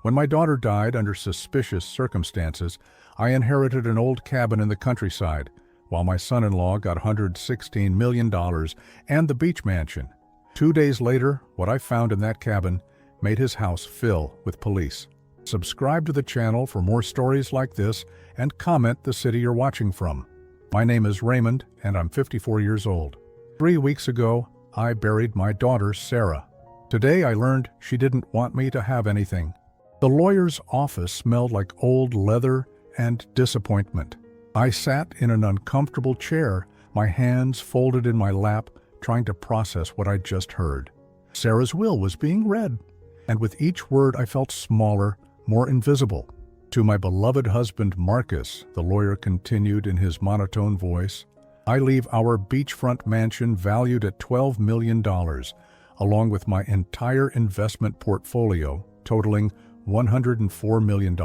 When my daughter died under suspicious circumstances, I inherited an old cabin in the countryside, while my son-in-law got $116 million and the beach mansion. 2 days later, what I found in that cabin made his house fill with police. Subscribe to the channel for more stories like this and comment the city you're watching from. My name is Raymond and I'm 54 years old. 3 weeks ago, I buried my daughter, Sarah. Today I learned she didn't want me to have anything. The lawyer's office smelled like old leather and disappointment. I sat in an uncomfortable chair, my hands folded in my lap, trying to process what I'd just heard. Sarah's will was being read, and with each word I felt smaller, more invisible. To my beloved husband Marcus, the lawyer continued in his monotone voice, I leave our beachfront mansion valued at $12 million, along with my entire investment portfolio, totaling $104 million.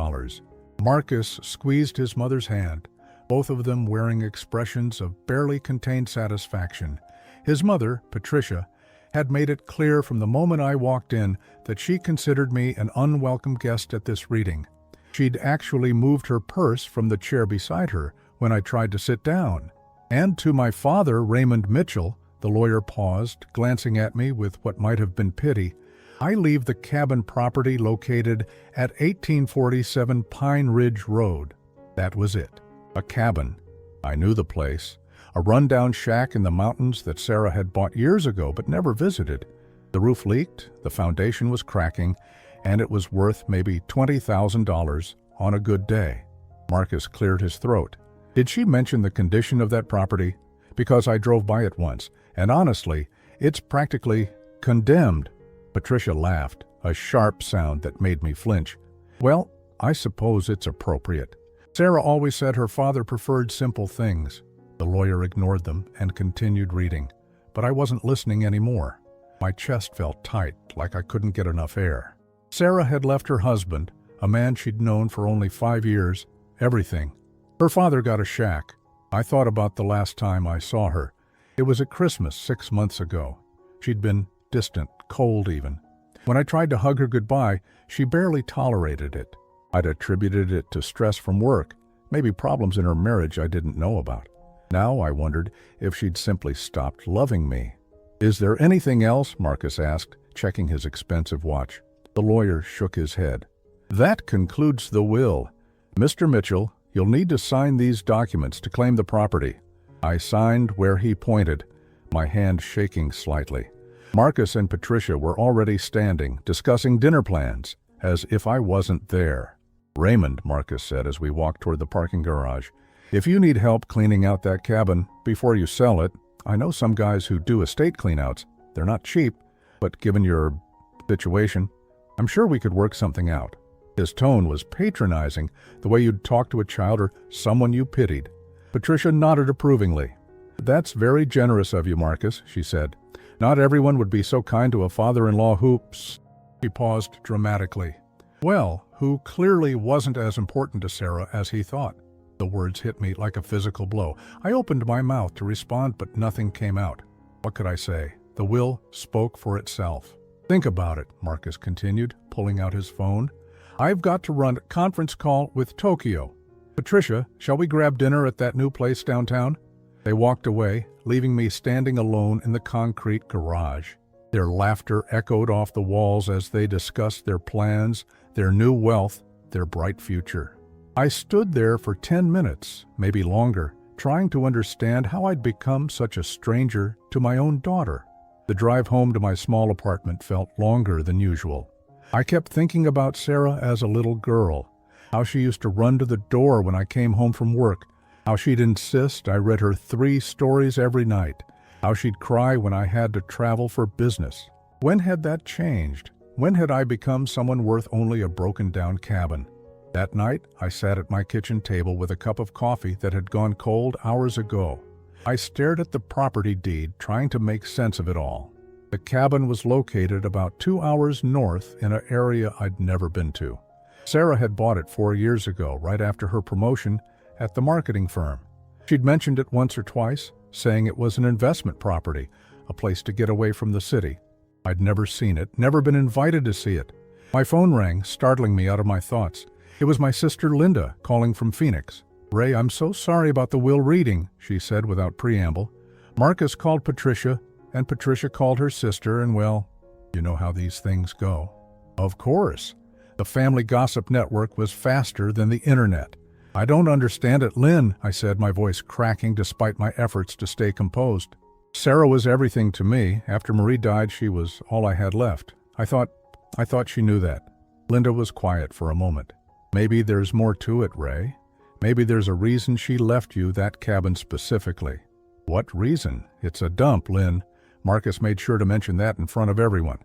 Marcus squeezed his mother's hand, both of them wearing expressions of barely contained satisfaction. His mother, Patricia, had made it clear from the moment I walked in that she considered me an unwelcome guest at this reading. She'd actually moved her purse from the chair beside her when I tried to sit down. And to my father, Raymond Mitchell, the lawyer paused, glancing at me with what might have been pity. I leave the cabin property located at 1847 Pine Ridge Road. That was it. A cabin. I knew the place. A rundown shack in the mountains that Sarah had bought years ago but never visited. The roof leaked, the foundation was cracking, and it was worth maybe $20,000 on a good day. Marcus cleared his throat. Did she mention the condition of that property? Because I drove by it once, and honestly, it's practically condemned. Patricia laughed, a sharp sound that made me flinch. Well, I suppose it's appropriate. Sarah always said her father preferred simple things. The lawyer ignored them and continued reading, but I wasn't listening anymore. My chest felt tight, like I couldn't get enough air. Sarah had left her husband, a man she'd known for only 5 years, everything. Her father got a shack. I thought about the last time I saw her. It was at Christmas 6 months ago. She'd been distant, cold even. When I tried to hug her goodbye, she barely tolerated it. I'd attributed it to stress from work, maybe problems in her marriage I didn't know about. Now I wondered if she'd simply stopped loving me. Is there anything else? Marcus asked, checking his expensive watch. The lawyer shook his head. That concludes the will. Mr. Mitchell, you'll need to sign these documents to claim the property. I signed where he pointed, my hand shaking slightly. Marcus and Patricia were already standing, discussing dinner plans, as if I wasn't there. Raymond, Marcus said as we walked toward the parking garage, if you need help cleaning out that cabin before you sell it, I know some guys who do estate cleanouts. They're not cheap, but given your situation, I'm sure we could work something out. His tone was patronizing, the way you'd talk to a child or someone you pitied. Patricia nodded approvingly. That's very generous of you, Marcus, she said. Not everyone would be so kind to a father-in-law who... He paused dramatically. Well, who clearly wasn't as important to Sarah as he thought. The words hit me like a physical blow. I opened my mouth to respond, but nothing came out. What could I say? The will spoke for itself. Think about it, Marcus continued, pulling out his phone. I've got to run a conference call with Tokyo. Patricia, shall we grab dinner at that new place downtown? They walked away, leaving me standing alone in the concrete garage. Their laughter echoed off the walls as they discussed their plans, their new wealth, their bright future. I stood there for 10 minutes, maybe longer, trying to understand how I'd become such a stranger to my own daughter. The drive home to my small apartment felt longer than usual. I kept thinking about Sarah as a little girl, how she used to run to the door when I came home from work, how she'd insist I read her 3 stories every night, how she'd cry when I had to travel for business. When had that changed? When had I become someone worth only a broken-down cabin? That night, I sat at my kitchen table with a cup of coffee that had gone cold hours ago. I stared at the property deed, trying to make sense of it all. The cabin was located about 2 hours north in an area I'd never been to. Sarah had bought it 4 years ago, right after her promotion at the marketing firm. She'd mentioned it once or twice, saying it was an investment property, a place to get away from the city. I'd never seen it, never been invited to see it. My phone rang, startling me out of my thoughts. It was my sister Linda calling from Phoenix. "Ray, I'm so sorry about the will reading," she said without preamble. "Marcus called Patricia, and Patricia called her sister, and well, you know how these things go." Of course. The family gossip network was faster than the internet. "I don't understand it, Lynn," I said, my voice cracking despite my efforts to stay composed. "Sarah was everything to me. After Marie died, she was all I had left. I thought she knew that." Linda was quiet for a moment. "Maybe there's more to it, Ray. Maybe there's a reason she left you that cabin specifically." "What reason? It's a dump, Lynn. Marcus made sure to mention that in front of everyone."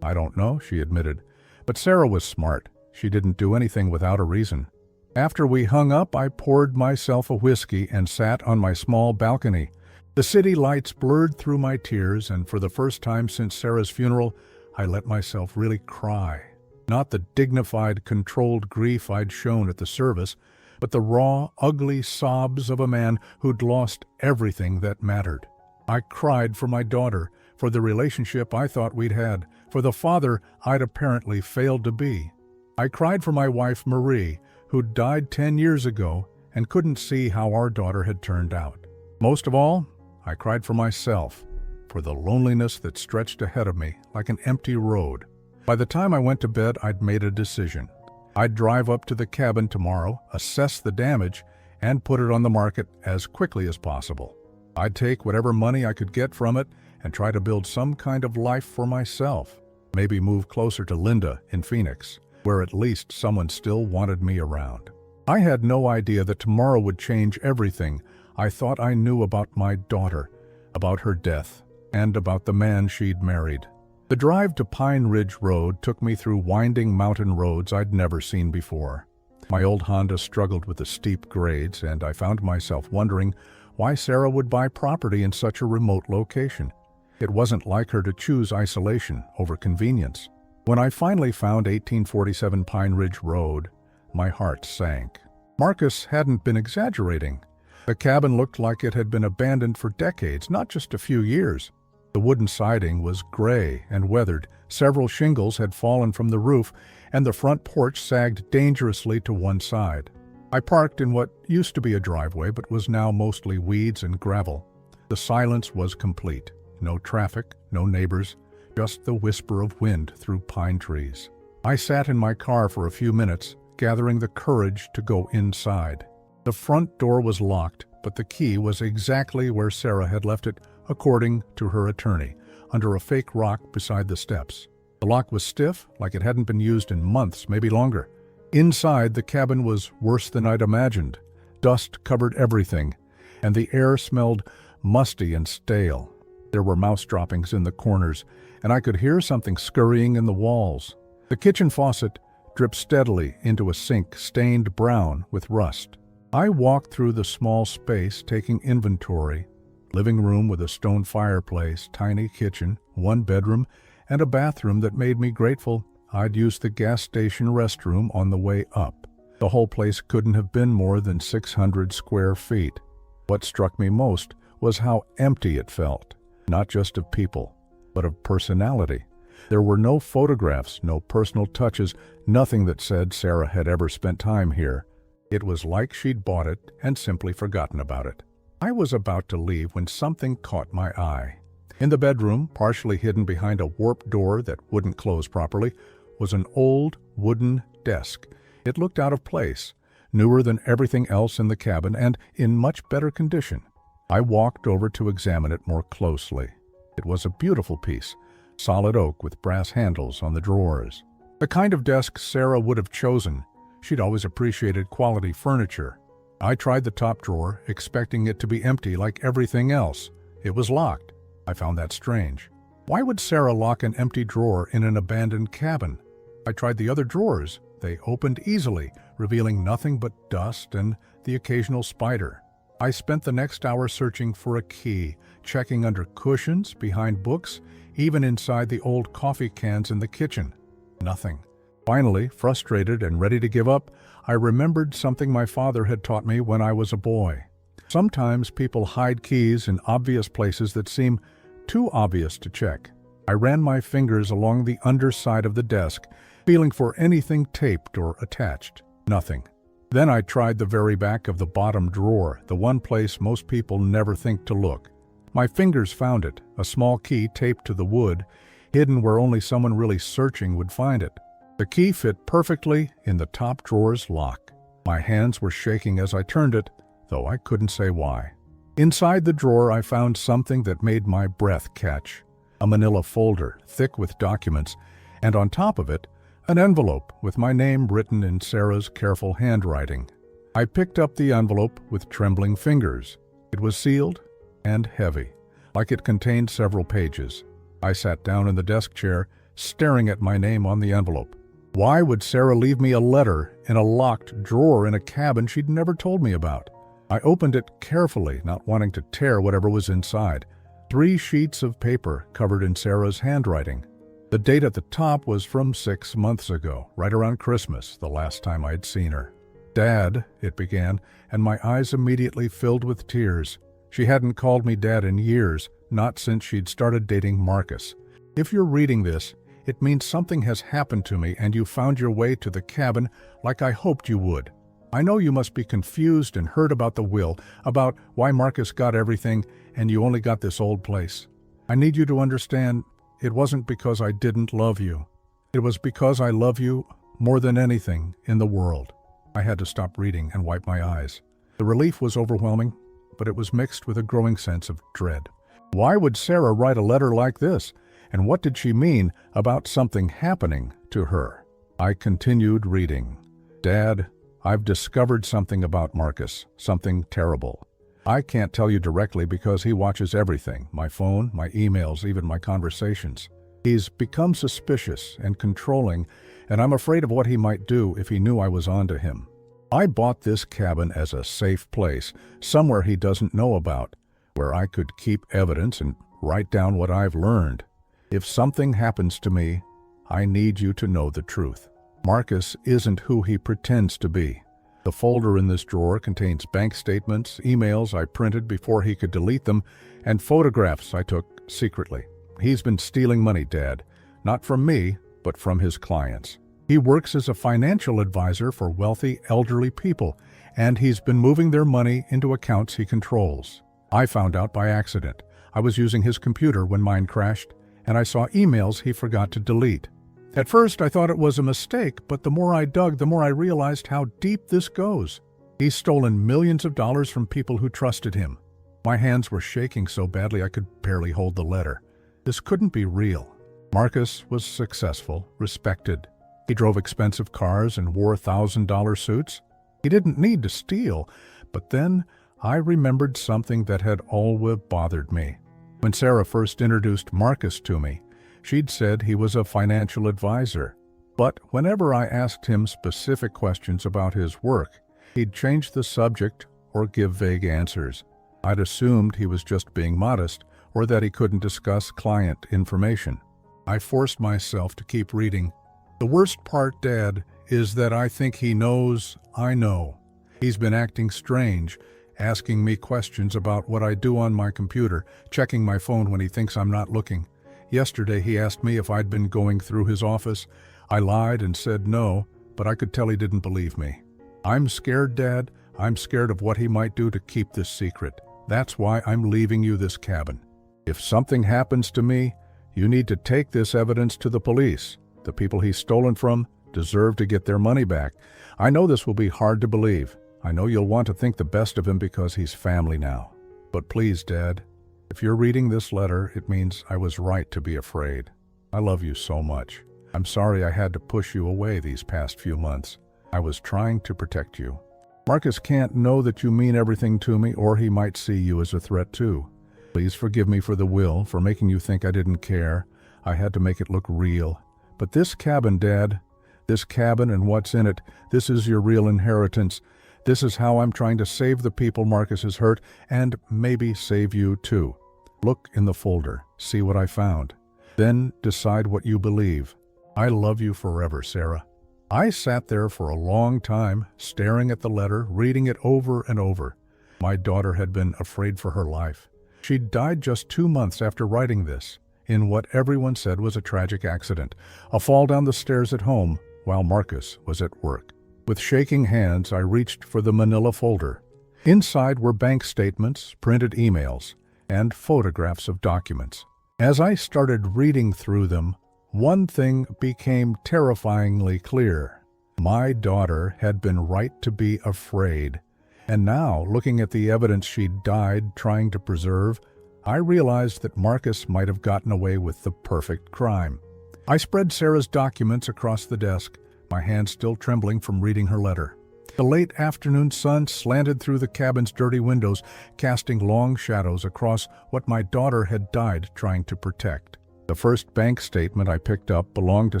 "I don't know," she admitted. "But Sarah was smart. She didn't do anything without a reason." After we hung up, I poured myself a whiskey and sat on my small balcony. The city lights blurred through my tears, and for the first time since Sarah's funeral, I let myself really cry. Not the dignified, controlled grief I'd shown at the service, but the raw, ugly sobs of a man who'd lost everything that mattered. I cried for my daughter, for the relationship I thought we'd had, for the father I'd apparently failed to be. I cried for my wife Marie, who'd died 10 years ago and couldn't see how our daughter had turned out. Most of all, I cried for myself, for the loneliness that stretched ahead of me like an empty road. By the time I went to bed, I'd made a decision. I'd drive up to the cabin tomorrow, assess the damage, and put it on the market as quickly as possible. I'd take whatever money I could get from it and try to build some kind of life for myself. Maybe move closer to Linda in Phoenix, where at least someone still wanted me around. I had no idea that tomorrow would change everything I thought I knew about my daughter, about her death, and about the man she'd married. The drive to Pine Ridge Road took me through winding mountain roads I'd never seen before. My old Honda struggled with the steep grades, and I found myself wondering why Sarah would buy property in such a remote location. It wasn't like her to choose isolation over convenience. When I finally found 1847 Pine Ridge Road, my heart sank. Marcus hadn't been exaggerating. The cabin looked like it had been abandoned for decades, not just a few years. The wooden siding was gray and weathered, several shingles had fallen from the roof, and the front porch sagged dangerously to one side. I parked in what used to be a driveway but was now mostly weeds and gravel. The silence was complete. No traffic, no neighbors, just the whisper of wind through pine trees. I sat in my car for a few minutes, gathering the courage to go inside. The front door was locked, but the key was exactly where Sarah had left it, according to her attorney, under a fake rock beside the steps. The lock was stiff, like it hadn't been used in months, maybe longer. Inside, the cabin was worse than I'd imagined. Dust covered everything, and the air smelled musty and stale. There were mouse droppings in the corners, and I could hear something scurrying in the walls. The kitchen faucet dripped steadily into a sink stained brown with rust. I walked through the small space, taking inventory. Living room with a stone fireplace, tiny kitchen, one bedroom, and a bathroom that made me grateful I'd used the gas station restroom on the way up. The whole place couldn't have been more than 600 square feet. What struck me most was how empty it felt, not just of people, but of personality. There were no photographs, no personal touches, nothing that said Sarah had ever spent time here. It was like she'd bought it and simply forgotten about it. I was about to leave when something caught my eye. In the bedroom, partially hidden behind a warped door that wouldn't close properly, was an old wooden desk. It looked out of place, newer than everything else in the cabin and in much better condition. I walked over to examine it more closely. It was a beautiful piece, solid oak with brass handles on the drawers. The kind of desk Sarah would have chosen. She'd always appreciated quality furniture. I tried the top drawer, expecting it to be empty like everything else. It was locked. I found that strange. Why would Sarah lock an empty drawer in an abandoned cabin? I tried the other drawers. They opened easily, revealing nothing but dust and the occasional spider. I spent the next hour searching for a key, checking under cushions, behind books, even inside the old coffee cans in the kitchen. Nothing. Finally, frustrated and ready to give up, I remembered something my father had taught me when I was a boy. Sometimes people hide keys in obvious places that seem too obvious to check. I ran my fingers along the underside of the desk, feeling for anything taped or attached. Nothing. Then I tried the very back of the bottom drawer, the one place most people never think to look. My fingers found it, a small key taped to the wood, hidden where only someone really searching would find it. The key fit perfectly in the top drawer's lock. My hands were shaking as I turned it, though I couldn't say why. Inside the drawer I found something that made my breath catch. A manila folder, thick with documents, and on top of it, an envelope with my name written in Sarah's careful handwriting. I picked up the envelope with trembling fingers. It was sealed and heavy, like it contained several pages. I sat down in the desk chair, staring at my name on the envelope. Why would Sarah leave me a letter in a locked drawer in a cabin she'd never told me about? I opened it carefully, not wanting to tear whatever was inside. 3 sheets of paper covered in Sarah's handwriting. The date at the top was from 6 months ago, right around Christmas, the last time I'd seen her. "Dad," it began, and my eyes immediately filled with tears. She hadn't called me Dad in years, not since she'd started dating Marcus. "If you're reading this, it means something has happened to me and you found your way to the cabin like I hoped you would. I know you must be confused and hurt about the will, about why Marcus got everything and you only got this old place. I need you to understand, it wasn't because I didn't love you. It was because I love you more than anything in the world." I had to stop reading and wipe my eyes. The relief was overwhelming, but it was mixed with a growing sense of dread. Why would Sarah write a letter like this? And what did she mean about something happening to her? I continued reading. "Dad, I've discovered something about Marcus, something terrible. I can't tell you directly because he watches everything, my phone, my emails, even my conversations. He's become suspicious and controlling, and I'm afraid of what he might do if he knew I was onto him. I bought this cabin as a safe place, somewhere he doesn't know about, where I could keep evidence and write down what I've learned. If something happens to me, I need you to know the truth. Marcus isn't who he pretends to be. The folder in this drawer contains bank statements, emails I printed before he could delete them, and photographs I took secretly. He's been stealing money, Dad, not from me, but from his clients. He works as a financial advisor for wealthy, elderly people, and he's been moving their money into accounts he controls. I found out by accident. I was using his computer when mine crashed, and I saw emails he forgot to delete. At first, I thought it was a mistake, but the more I dug, the more I realized how deep this goes. He's stolen millions of dollars from people who trusted him. My hands were shaking so badly I could barely hold the letter. This couldn't be real. Marcus was successful, respected. He drove expensive cars and wore $1,000 suits. He didn't need to steal, but then I remembered something that had always bothered me. When Sarah first introduced Marcus to me, she'd said he was a financial advisor. But whenever I asked him specific questions about his work, he'd change the subject or give vague answers. I'd assumed he was just being modest or that he couldn't discuss client information. I forced myself to keep reading. The worst part, Dad, is that I think he knows I know. He's been acting strange, asking me questions about what I do on my computer, checking my phone when he thinks I'm not looking. Yesterday he asked me if I'd been going through his office. I lied and said no, but I could tell he didn't believe me. I'm scared, Dad. I'm scared of what he might do to keep this secret. That's why I'm leaving you this cabin. If something happens to me, you need to take this evidence to the police. The people he's stolen from deserve to get their money back. I know this will be hard to believe. I know you'll want to think the best of him because he's family now. But please, Dad, if you're reading this letter, it means I was right to be afraid. I love you so much. I'm sorry I had to push you away these past few months. I was trying to protect you. Marcus can't know that you mean everything to me, or he might see you as a threat too. Please forgive me for the will, for making you think I didn't care. I had to make it look real. But this cabin, Dad, this cabin and what's in it, this is your real inheritance. This is how I'm trying to save the people Marcus has hurt, and maybe save you too. Look in the folder, see what I found. Then decide what you believe. I love you forever, Sarah. I sat there for a long time, staring at the letter, reading it over and over. My daughter had been afraid for her life. She'd died just 2 months after writing this, in what everyone said was a tragic accident, a fall down the stairs at home while Marcus was at work. With shaking hands, I reached for the manila folder. Inside were bank statements, printed emails, and photographs of documents. As I started reading through them, one thing became terrifyingly clear. My daughter had been right to be afraid. And now, looking at the evidence she'd died trying to preserve, I realized that Marcus might have gotten away with the perfect crime. I spread Sarah's documents across the desk, my hands still trembling from reading her letter. The late afternoon sun slanted through the cabin's dirty windows, casting long shadows across what my daughter had died trying to protect. The first bank statement I picked up belonged to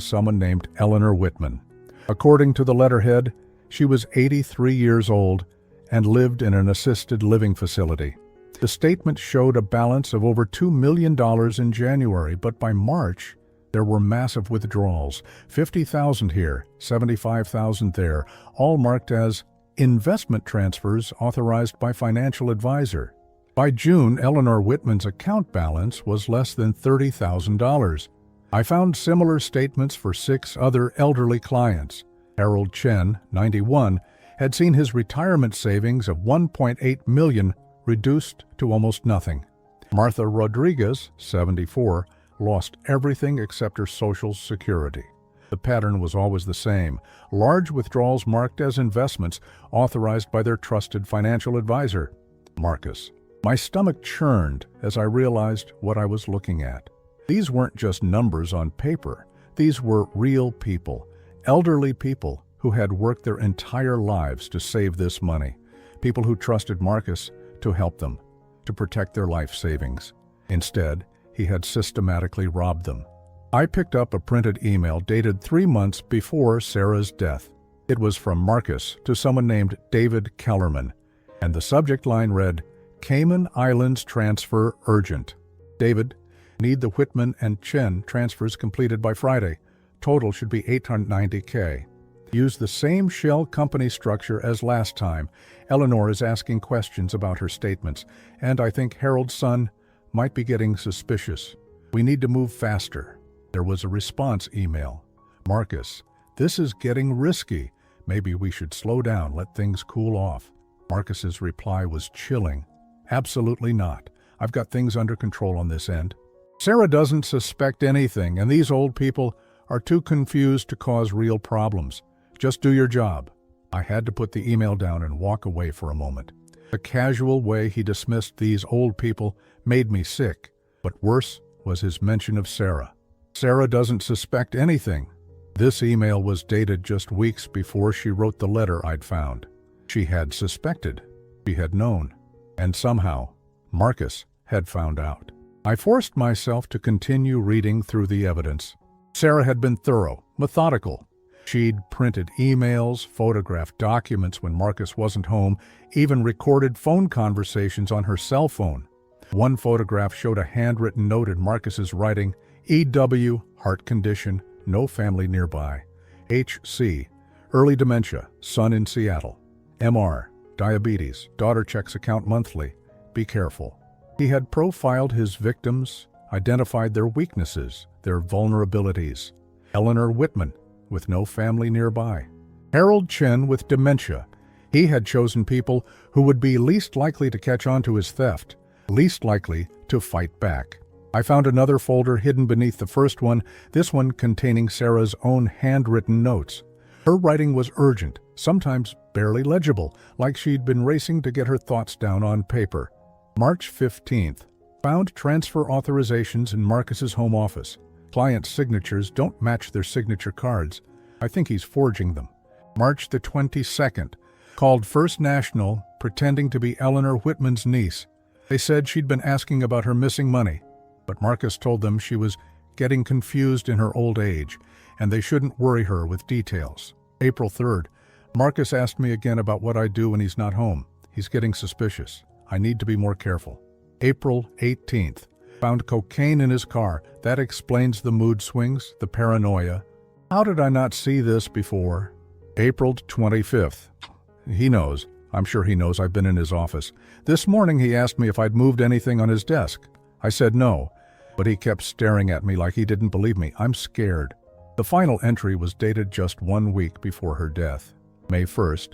someone named Eleanor Whitman. According to the letterhead, she was 83 years old and lived in an assisted living facility. The statement showed a balance of over $2 million in January, but by March, there were massive withdrawals, $50,000 here, $75,000 there, all marked as investment transfers authorized by financial advisor. By June, Eleanor Whitman's account balance was less than $30,000. I found similar statements for 6 other elderly clients. Harold Chen, 91, had seen his retirement savings of $1.8 million reduced to almost nothing. Martha Rodriguez, 74, lost everything except her Social Security. The pattern was always the same: large withdrawals marked as investments authorized by their trusted financial advisor. Marcus. My stomach churned as I realized what I was looking at. These weren't just numbers on paper. These were real people, elderly people who had worked their entire lives to save this money, people who trusted Marcus to help them, to protect their life savings. Instead, he had systematically robbed them. I picked up a printed email dated 3 months before Sarah's death. It was from Marcus to someone named David Kellerman, and the subject line read, "Cayman Islands transfer urgent. David, need the Whitman and Chen transfers completed by Friday. Total should be $890K. Use the same shell company structure as last time. Eleanor is asking questions about her statements, and I think Harold's son might be getting suspicious. We need to move faster." There was a response email. "Marcus, this is getting risky. Maybe we should slow down, let things cool off." Marcus's reply was chilling. "Absolutely not. I've got things under control on this end. Sarah doesn't suspect anything, and these old people are too confused to cause real problems. Just do your job." I had to put the email down and walk away for a moment. The casual way he dismissed these old people made me sick, but worse was his mention of Sarah. Sarah doesn't suspect anything. This email was dated just weeks before she wrote the letter I'd found. She had suspected. She had known. And somehow, Marcus had found out. I forced myself to continue reading through the evidence. Sarah had been thorough, methodical. She'd printed emails, photographed documents when Marcus wasn't home, even recorded phone conversations on her cell phone. One photograph showed a handwritten note in Marcus's writing, "EW, heart condition, no family nearby. HC, early dementia, son in Seattle. MR, diabetes, daughter checks account monthly. Be careful." He had profiled his victims, identified their weaknesses, their vulnerabilities. Eleanor Whitman, with no family nearby. Harold Chen, with dementia. He had chosen people who would be least likely to catch on to his theft, least likely to fight back. I found another folder hidden beneath the first one, this one containing Sarah's own handwritten notes. Her writing was urgent, sometimes barely legible, like she'd been racing to get her thoughts down on paper. March 15th. Found transfer authorizations in Marcus's home office. Client signatures don't match their signature cards. I think he's forging them. March the 22nd. Called First National, pretending to be Eleanor Whitman's niece. They said she'd been asking about her missing money, but Marcus told them she was getting confused in her old age, and they shouldn't worry her with details. April 3rd. Marcus asked me again about what I do when he's not home. He's getting suspicious. I need to be more careful. April 18th. Found cocaine in his car. That explains the mood swings, the paranoia. How did I not see this before? April 25th. He knows. I'm sure he knows I've been in his office. This morning he asked me if I'd moved anything on his desk. I said no, but he kept staring at me like he didn't believe me. I'm scared. The final entry was dated just 1 week before her death. May 1st,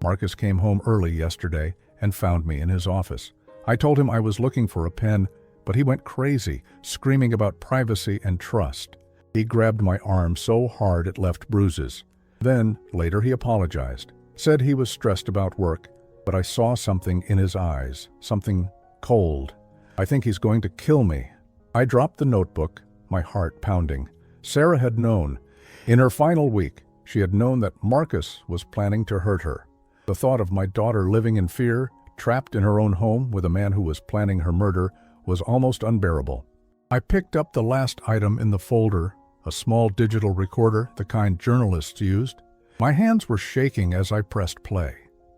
Marcus came home early yesterday and found me in his office. I told him I was looking for a pen, but he went crazy, screaming about privacy and trust. He grabbed my arm so hard it left bruises. Then, later he apologized, said he was stressed about work, but I saw something in his eyes, something cold. I think he's going to kill me. I dropped the notebook, my heart pounding. Sarah had known. In her final week, she had known that Marcus was planning to hurt her. The thought of my daughter living in fear, trapped in her own home with a man who was planning her murder, was almost unbearable. I picked up the last item in the folder, a small digital recorder, the kind journalists used. My hands were shaking as I pressed play.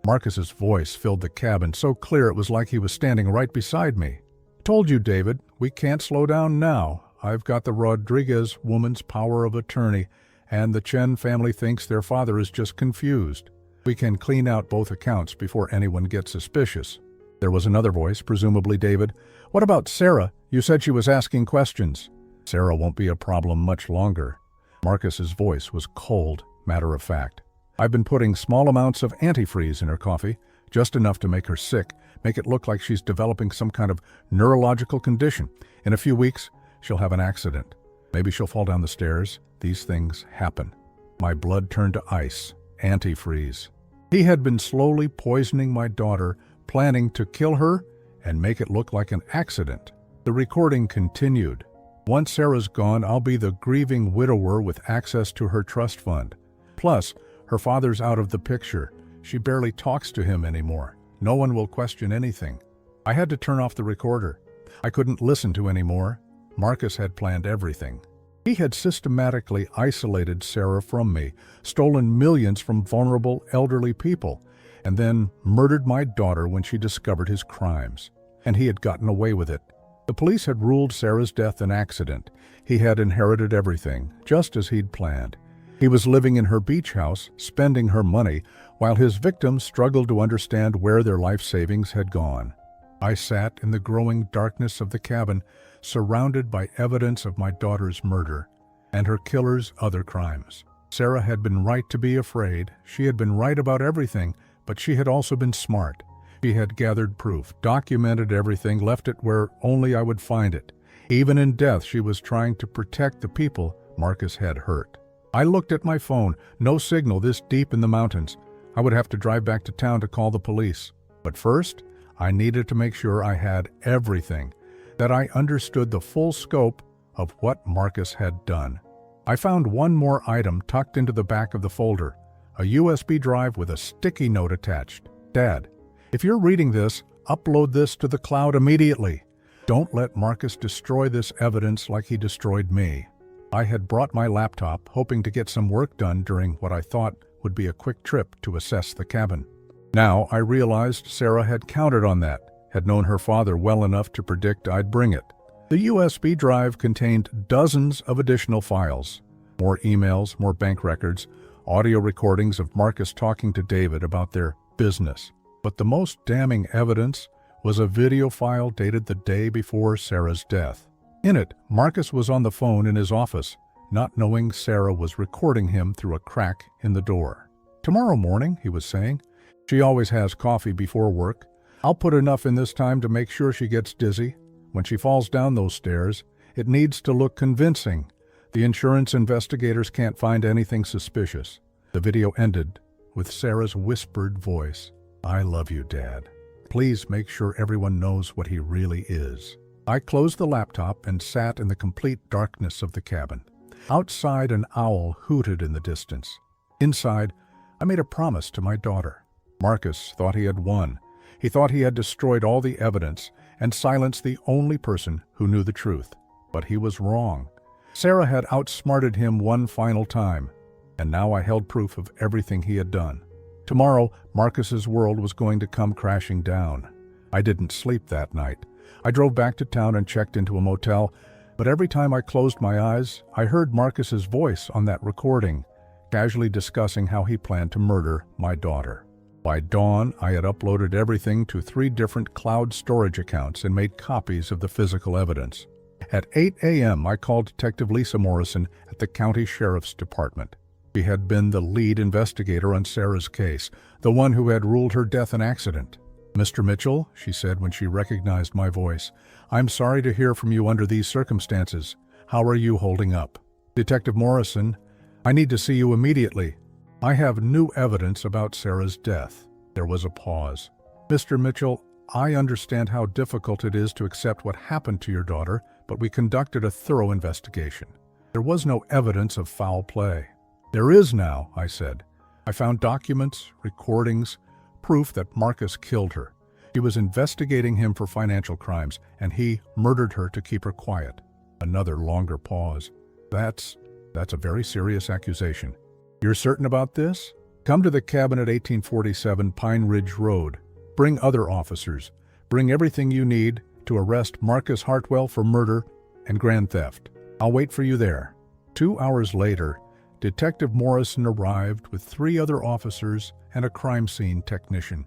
Marcus's voice filled the cabin so clear it was like he was standing right beside me. "Told you, David, we can't slow down now. I've got the Rodriguez woman's power of attorney, and the Chen family thinks their father is just confused. We can clean out both accounts before anyone gets suspicious." There was another voice, presumably David. "What about Sarah? You said she was asking questions." "Sarah won't be a problem much longer." Marcus's voice was cold, matter of fact. "I've been putting small amounts of antifreeze in her coffee, just enough to make her sick, make it look like she's developing some kind of neurological condition. In a few weeks, she'll have an accident. Maybe she'll fall down the stairs. These things happen." My blood turned to ice. Antifreeze. He had been slowly poisoning my daughter, planning to kill her and make it look like an accident. The recording continued. "Once Sarah's gone, I'll be the grieving widower with access to her trust fund. Plus, her father's out of the picture. She barely talks to him anymore. No one will question anything." I had to turn off the recorder. I couldn't listen to any more. Marcus had planned everything. He had systematically isolated Sarah from me, stolen millions from vulnerable elderly people, and then murdered my daughter when she discovered his crimes. And he had gotten away with it. The police had ruled Sarah's death an accident. He had inherited everything, just as he'd planned. He was living in her beach house, spending her money, while his victims struggled to understand where their life savings had gone. I sat in the growing darkness of the cabin, surrounded by evidence of my daughter's murder and her killer's other crimes. Sarah had been right to be afraid. She had been right about everything, but she had also been smart. She had gathered proof, documented everything, left it where only I would find it. Even in death, she was trying to protect the people Marcus had hurt. I looked at my phone. No signal this deep in the mountains. I would have to drive back to town to call the police. But first, I needed to make sure I had everything, that I understood the full scope of what Marcus had done. I found one more item tucked into the back of the folder, a USB drive with a sticky note attached. "Dad, if you're reading this, upload this to the cloud immediately. Don't let Marcus destroy this evidence like he destroyed me." I had brought my laptop, hoping to get some work done during what I thought would be a quick trip to assess the cabin. Now I realized Sarah had counted on that, had known her father well enough to predict I'd bring it. The USB drive contained dozens of additional files. More emails, more bank records, audio recordings of Marcus talking to David about their business. But the most damning evidence was a video file dated the day before Sarah's death. In it, Marcus was on the phone in his office, not knowing Sarah was recording him through a crack in the door. "Tomorrow morning," he was saying. "She always has coffee before work. I'll put enough in this time to make sure she gets dizzy. When she falls down those stairs, it needs to look convincing. The insurance investigators can't find anything suspicious." The video ended with Sarah's whispered voice. "I love you, Dad. Please make sure everyone knows what he really is." I closed the laptop and sat in the complete darkness of the cabin. Outside, an owl hooted in the distance. Inside, I made a promise to my daughter. Marcus thought he had won. He thought he had destroyed all the evidence and silenced the only person who knew the truth. But he was wrong. Sarah had outsmarted him one final time, and now I held proof of everything he had done. Tomorrow, Marcus's world was going to come crashing down. I didn't sleep that night. I drove back to town and checked into a motel, but every time I closed my eyes, I heard Marcus's voice on that recording, casually discussing how he planned to murder my daughter. By dawn, I had uploaded everything to 3 different cloud storage accounts and made copies of the physical evidence. At 8 a.m., I called Detective Lisa Morrison at the County Sheriff's Department. She had been the lead investigator on Sarah's case, the one who had ruled her death an accident. "Mr. Mitchell," she said when she recognized my voice, "I'm sorry to hear from you under these circumstances. How are you holding up?" "Detective Morrison, I need to see you immediately. I have new evidence about Sarah's death." There was a pause. "Mr. Mitchell, I understand how difficult it is to accept what happened to your daughter, but we conducted a thorough investigation. There was no evidence of foul play." "There is now," I said. "I found documents, recordings, proof that Marcus killed her. He was investigating him for financial crimes, and he murdered her to keep her quiet." Another longer pause. That's a very serious accusation." "You're certain about this? Come to the cabin at 1847 Pine Ridge Road. Bring other officers. Bring everything you need to arrest Marcus Hartwell for murder and grand theft. I'll wait for you there." 2 hours later, Detective Morrison arrived with 3 other officers and a crime scene technician.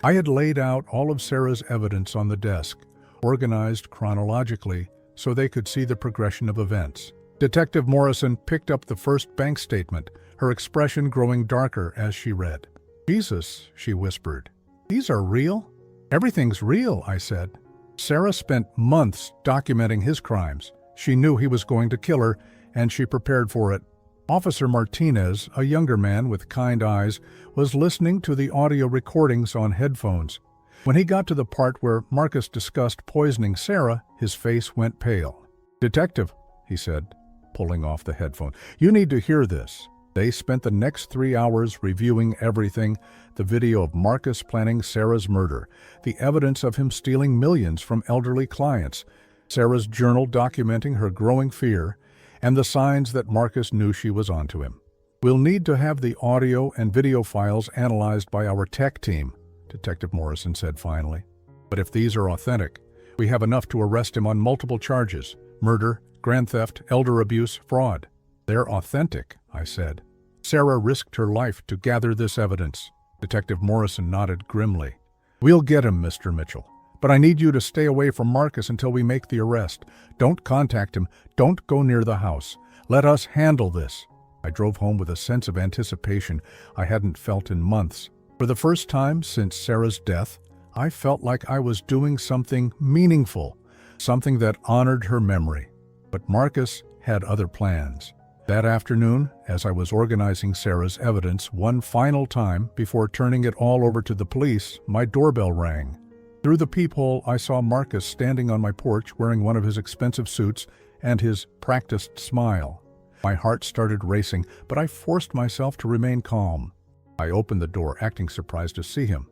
I had laid out all of Sarah's evidence on the desk, organized chronologically so they could see the progression of events. Detective Morrison picked up the first bank statement, her expression growing darker as she read. "Jesus," she whispered. "These are real?" "Everything's real," I said. "Sarah spent months documenting his crimes. She knew he was going to kill her, and she prepared for it." Officer Martinez, a younger man with kind eyes, was listening to the audio recordings on headphones. When he got to the part where Marcus discussed poisoning Sarah, his face went pale. "Detective," he said, pulling off the headphone, "you need to hear this." They spent the next 3 hours reviewing everything: the video of Marcus planning Sarah's murder, the evidence of him stealing millions from elderly clients, Sarah's journal documenting her growing fear, and the signs that Marcus knew she was onto him. "We'll need to have the audio and video files analyzed by our tech team," Detective Morrison said finally. "But if these are authentic, we have enough to arrest him on multiple charges: murder, grand theft, elder abuse, fraud." "They're authentic," I said. "Sarah risked her life to gather this evidence." Detective Morrison nodded grimly. "We'll get him, Mr. Mitchell. But I need you to stay away from Marcus until we make the arrest. Don't contact him. Don't go near the house. Let us handle this." I drove home with a sense of anticipation I hadn't felt in months. For the first time since Sarah's death, I felt like I was doing something meaningful, something that honored her memory. But Marcus had other plans. That afternoon, as I was organizing Sarah's evidence one final time before turning it all over to the police, my doorbell rang. Through the peephole, I saw Marcus standing on my porch wearing one of his expensive suits and his practiced smile. My heart started racing, but I forced myself to remain calm. I opened the door, acting surprised to see him.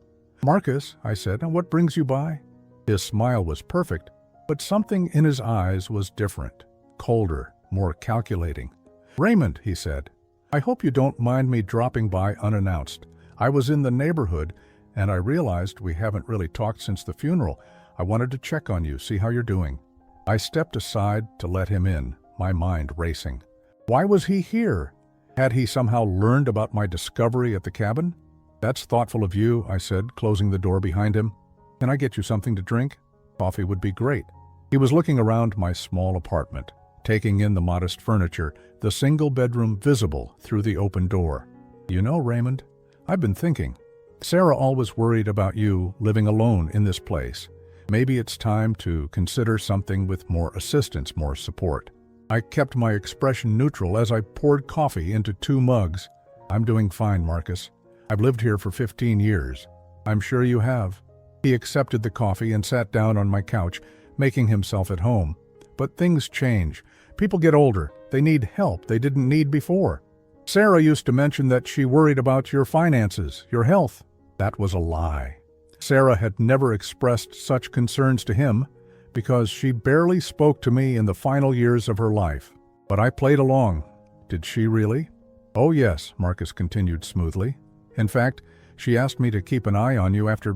"Marcus," I said, "and what brings you by?" His smile was perfect, but something in his eyes was different, colder, more calculating. "Raymond," he said, "I hope you don't mind me dropping by unannounced. I was in the neighborhood, and I realized we haven't really talked since the funeral. I wanted to check on you, see how you're doing." I stepped aside to let him in, my mind racing. Why was he here? Had he somehow learned about my discovery at the cabin? "That's thoughtful of you," I said, closing the door behind him. "Can I get you something to drink? Coffee would be great." He was looking around my small apartment, taking in the modest furniture, the single bedroom visible through the open door. "You know, Raymond, I've been thinking. Sarah always worried about you living alone in this place. Maybe it's time to consider something with more assistance, more support." I kept my expression neutral as I poured coffee into 2 mugs. "I'm doing fine, Marcus. I've lived here for 15 years. "I'm sure you have." He accepted the coffee and sat down on my couch, making himself at home. "But things change. People get older. They need help they didn't need before. Sarah used to mention that she worried about your finances, your health." That was a lie. Sarah had never expressed such concerns to him because she barely spoke to me in the final years of her life. But I played along. Did she really? "Oh yes," Marcus continued smoothly. "In fact, she asked me to keep an eye on you after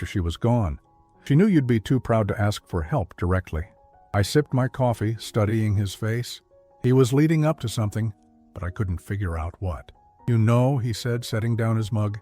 she was gone. She knew you'd be too proud to ask for help directly." I sipped my coffee, studying his face. He was leading up to something, but I couldn't figure out what. "You know," he said, setting down his mug,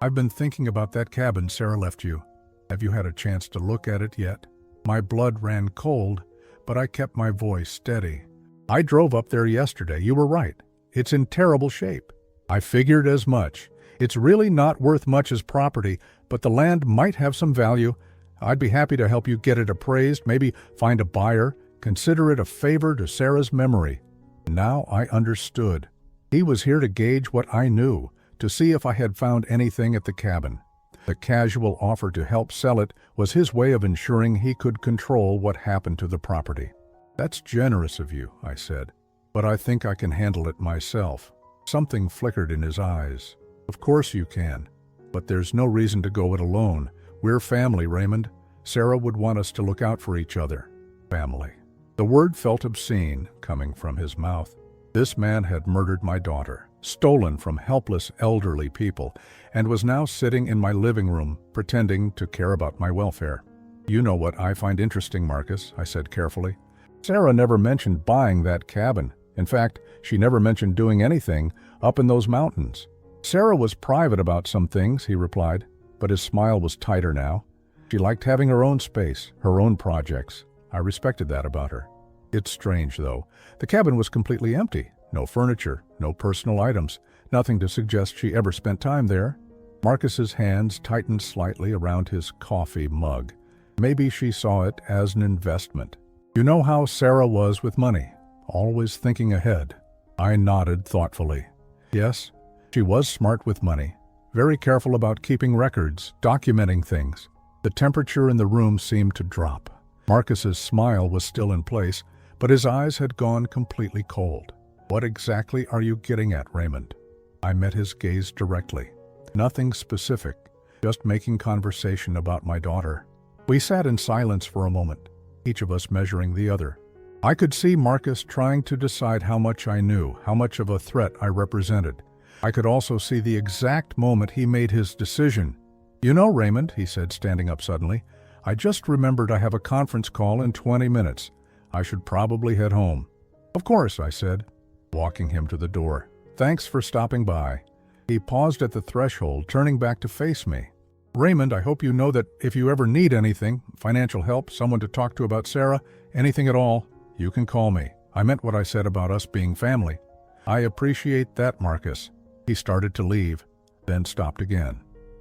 "I've been thinking about that cabin Sarah left you. Have you had a chance to look at it yet?" My blood ran cold, but I kept my voice steady. "I drove up there yesterday. You were right. It's in terrible shape." "I figured as much. It's really not worth much as property, but the land might have some value. I'd be happy to help you get it appraised, maybe find a buyer. Consider it a favor to Sarah's memory." Now I understood. He was here to gauge what I knew, to see if I had found anything at the cabin. The casual offer to help sell it was his way of ensuring he could control what happened to the property. "That's generous of you," I said, "but I think I can handle it myself." Something flickered in his eyes. "Of course you can, but there's no reason to go it alone. We're family, Raymond. Sarah would want us to look out for each other." Family. The word felt obscene coming from his mouth. This man had murdered my daughter, stolen from helpless elderly people, and was now sitting in my living room pretending to care about my welfare. "You know what I find interesting, Marcus," I said carefully. "Sarah never mentioned buying that cabin. In fact, she never mentioned doing anything up in those mountains." "Sarah was private about some things," he replied, but his smile was tighter now. She liked having her own space, her own projects. I respected that about her. It's strange, though. The cabin was completely empty. No furniture, no personal items, nothing to suggest she ever spent time there. Marcus's hands tightened slightly around his coffee mug. Maybe she saw it as an investment. "You know how Sarah was with money, always thinking ahead." I nodded thoughtfully. "Yes, she was smart with money, very careful about keeping records, documenting things." The temperature in the room seemed to drop. Marcus's smile was still in place, but his eyes had gone completely cold. "What exactly are you getting at, Raymond?" I met his gaze directly. "Nothing specific, just making conversation about my daughter." We sat in silence for a moment, each of us measuring the other. I could see Marcus trying to decide how much I knew, how much of a threat I represented. I could also see the exact moment he made his decision. "You know, Raymond," he said, standing up suddenly, "I just remembered I have a conference call in 20 minutes. I should probably head home." "Of course," I said, walking him to the door. "Thanks for stopping by." He paused at the threshold, turning back to face me. "Raymond, I hope you know that if you ever need anything, financial help, someone to talk to about Sarah, anything at all, you can call me. I meant what I said about us being family." "I appreciate that, Marcus." He started to leave, then stopped again.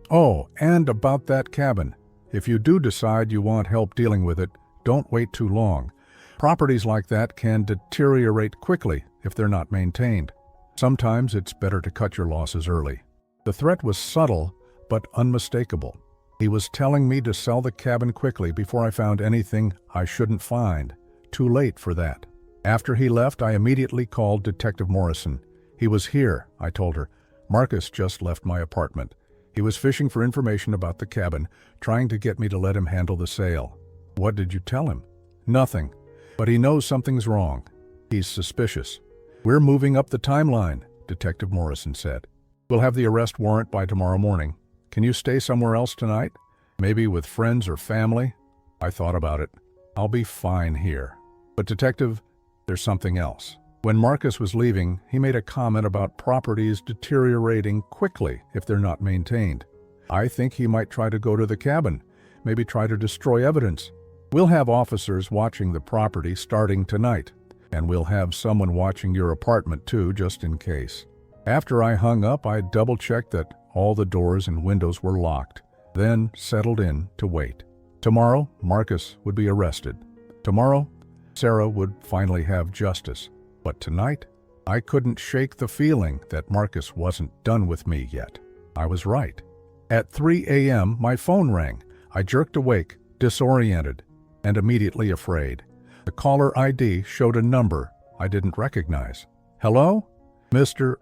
"Oh, and about that cabin. If you do decide you want help dealing with it, don't wait too long. Properties like that can deteriorate quickly if they're not maintained. Sometimes it's better to cut your losses early." The threat was subtle, but unmistakable. He was telling me to sell the cabin quickly before I found anything I shouldn't find. Too late for that. After he left, I immediately called Detective Morrison. "He was here," I told her. "Marcus just left my apartment. He was fishing for information about the cabin, trying to get me to let him handle the sale." "What did you tell him?" "Nothing. But he knows something's wrong. He's suspicious." "We're moving up the timeline," Detective Morrison said. "We'll have the arrest warrant by tomorrow morning. Can you stay somewhere else tonight? Maybe with friends or family?" I thought about it. "I'll be fine here. But Detective, there's something else." When Marcus was leaving, he made a comment about properties deteriorating quickly if they're not maintained. I think he might try to go to the cabin, maybe try to destroy evidence. "We'll have officers watching the property starting tonight, and we'll have someone watching your apartment too, just in case." After I hung up, I double-checked that all the doors and windows were locked, then settled in to wait. Tomorrow, Marcus would be arrested. Tomorrow, Sarah would finally have justice. But tonight, I couldn't shake the feeling that Marcus wasn't done with me yet. I was right. At 3 a.m., my phone rang. I jerked awake, disoriented, and immediately afraid. The caller ID showed a number I didn't recognize. "Hello? Mr.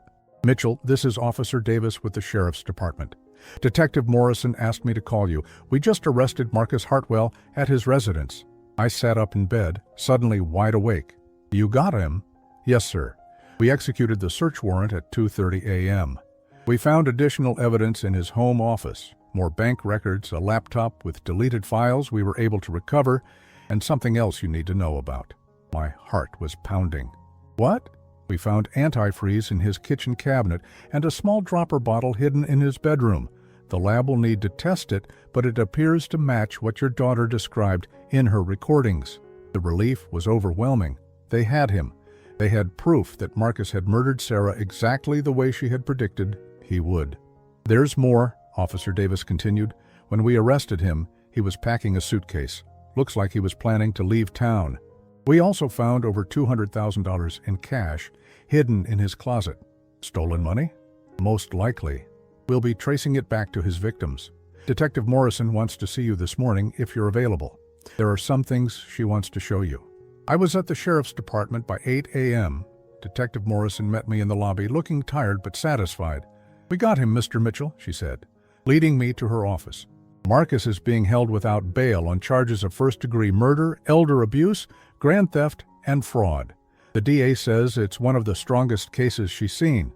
Mitchell, this is Officer Davis with the Sheriff's Department. Detective Morrison asked me to call you. We just arrested Marcus Hartwell at his residence." I sat up in bed, suddenly wide awake. "You got him?" "Yes, sir. We executed the search warrant at 2:30 a.m. We found additional evidence in his home office, more bank records, a laptop with deleted files we were able to recover, and something else you need to know about." My heart was pounding. "What?" "We found antifreeze in his kitchen cabinet and a small dropper bottle hidden in his bedroom. The lab will need to test it, but it appears to match what your daughter described in her recordings." The relief was overwhelming. They had him. They had proof that Marcus had murdered Sarah exactly the way she had predicted he would. "There's more," Officer Davis continued. "When we arrested him, he was packing a suitcase. Looks like he was planning to leave town. We also found over $200,000 in cash hidden in his closet. Stolen money? Most likely. We'll be tracing it back to his victims. Detective Morrison wants to see you this morning if you're available. There are some things she wants to show you." I was at the sheriff's department by 8 a.m. Detective Morrison met me in the lobby, looking tired but satisfied. "We got him, Mr. Mitchell," she said, leading me to her office. "Marcus is being held without bail on charges of first-degree murder, elder abuse, grand theft, and fraud. The DA says it's one of the strongest cases she's seen."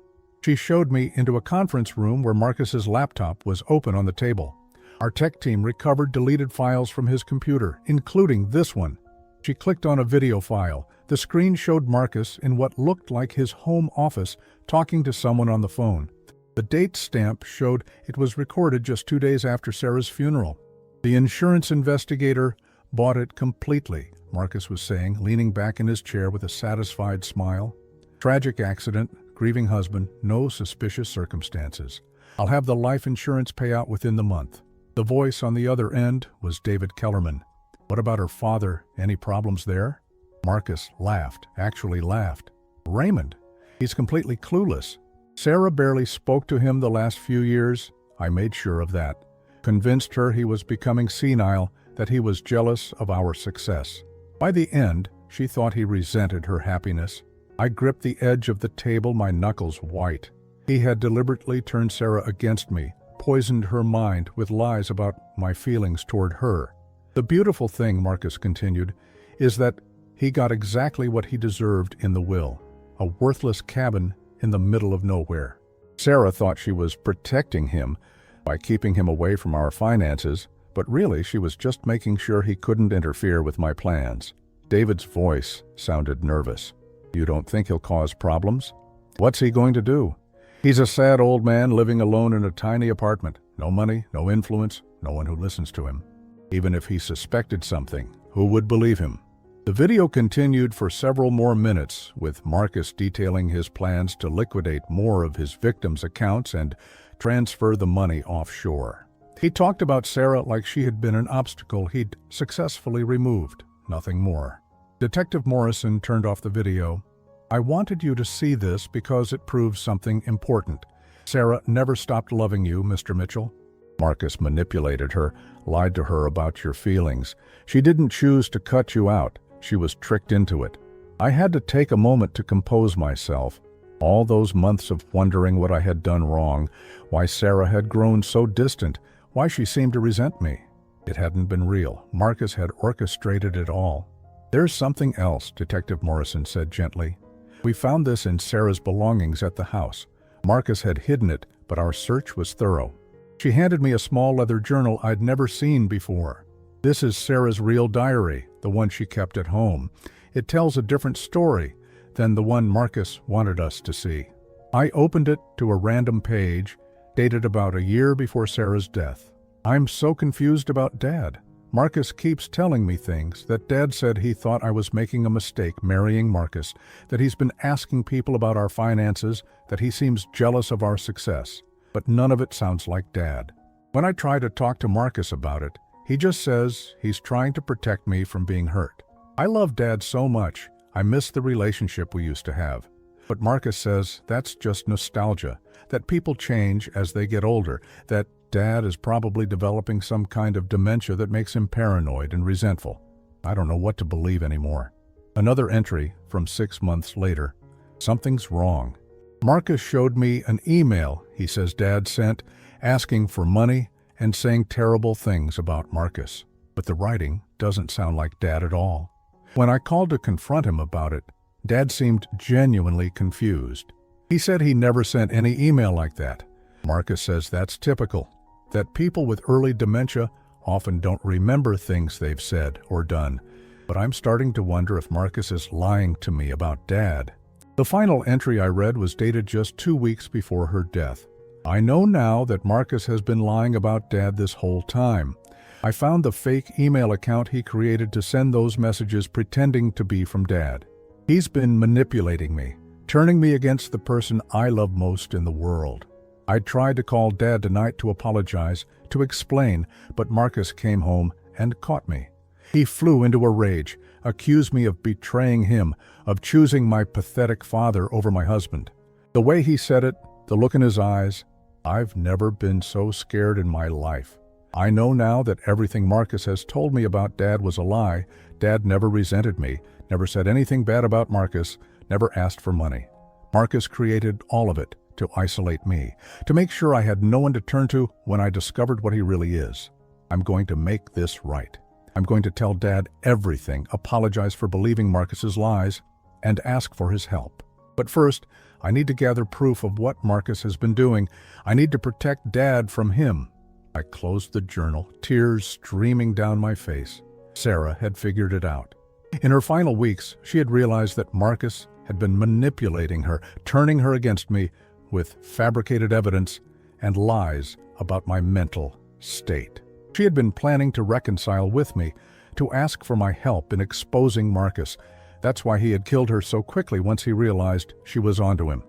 She showed me into a conference room where Marcus's laptop was open on the table. Our tech team recovered deleted files from his computer, including this one. She clicked on a video file. The screen showed Marcus in what looked like his home office talking to someone on the phone. The date stamp showed it was recorded just 2 days after Sarah's funeral. "The insurance investigator bought it completely," Marcus was saying, leaning back in his chair with a satisfied smile. "Tragic accident, grieving husband, no suspicious circumstances. I'll have the life insurance payout within the month." The voice on the other end was David Kellerman. "What about her father? Any problems there?" Marcus laughed, actually laughed. "Raymond? He's completely clueless. Sarah barely spoke to him the last few years. I made sure of that. Convinced her he was becoming senile, that he was jealous of our success. By the end, she thought he resented her happiness. I gripped the edge of the table, my knuckles white. He had deliberately turned Sarah against me, poisoned her mind with lies about my feelings toward her. The beautiful thing," Marcus continued, "is that he got exactly what he deserved in the will, a worthless cabin in the middle of nowhere. Sarah thought she was protecting him by keeping him away from our finances, but really she was just making sure he couldn't interfere with my plans." David's voice sounded nervous. "You don't think he'll cause problems?" "What's he going to do? He's a sad old man living alone in a tiny apartment. No money, no influence, no one who listens to him. Even if he suspected something, who would believe him?" The video continued for several more minutes, with Marcus detailing his plans to liquidate more of his victims' accounts and transfer the money offshore. He talked about Sarah like she had been an obstacle he'd successfully removed, nothing more. Detective Morrison turned off the video. "I wanted you to see this because it proves something important. Sarah never stopped loving you, Mr. Mitchell. Marcus manipulated her, lied to her about your feelings. She didn't choose to cut you out. She was tricked into it. I had to take a moment to compose myself. All those months of wondering what I had done wrong, why Sarah had grown so distant, why she seemed to resent me. It hadn't been real. Marcus had orchestrated it all." "There's something else," Detective Morrison said gently. "We found this in Sarah's belongings at the house. Marcus had hidden it, but our search was thorough. She handed me a small leather journal I'd never seen before. This is Sarah's real diary, the one she kept at home. It tells a different story than the one Marcus wanted us to see." I opened it to a random page, dated about a year before Sarah's death. "I'm so confused about Dad. Marcus keeps telling me things, that Dad said he thought I was making a mistake marrying Marcus, that he's been asking people about our finances, that he seems jealous of our success. But none of it sounds like Dad. When I try to talk to Marcus about it, he just says he's trying to protect me from being hurt. I love Dad so much, I miss the relationship we used to have. But Marcus says that's just nostalgia, that people change as they get older, that Dad is probably developing some kind of dementia that makes him paranoid and resentful. I don't know what to believe anymore." Another entry from 6 months later. "Something's wrong. Marcus showed me an email he says Dad sent, asking for money and saying terrible things about Marcus. But the writing doesn't sound like Dad at all. When I called to confront him about it, Dad seemed genuinely confused. He said he never sent any email like that. Marcus says that's typical, that people with early dementia often don't remember things they've said or done. But I'm starting to wonder if Marcus is lying to me about Dad." The final entry I read was dated just 2 weeks before her death. "I know now that Marcus has been lying about Dad this whole time. I found the fake email account he created to send those messages pretending to be from Dad. He's been manipulating me, turning me against the person I love most in the world. I tried to call Dad tonight to apologize, to explain, but Marcus came home and caught me. He flew into a rage, accused me of betraying him, of choosing my pathetic father over my husband. The way he said it, the look in his eyes, I've never been so scared in my life. I know now that everything Marcus has told me about Dad was a lie. Dad never resented me, never said anything bad about Marcus, never asked for money. Marcus created all of it to isolate me, to make sure I had no one to turn to when I discovered what he really is. I'm going to make this right. I'm going to tell Dad everything, apologize for believing Marcus's lies, and ask for his help. But first, I need to gather proof of what Marcus has been doing. I need to protect Dad from him. I closed the journal, tears streaming down my face. Sarah had figured it out. In her final weeks, she had realized that Marcus had been manipulating her, turning her against me with fabricated evidence and lies about my mental state. She had been planning to reconcile with me, to ask for my help in exposing Marcus. That's why he had killed her so quickly once he realized she was onto him.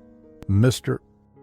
Mr.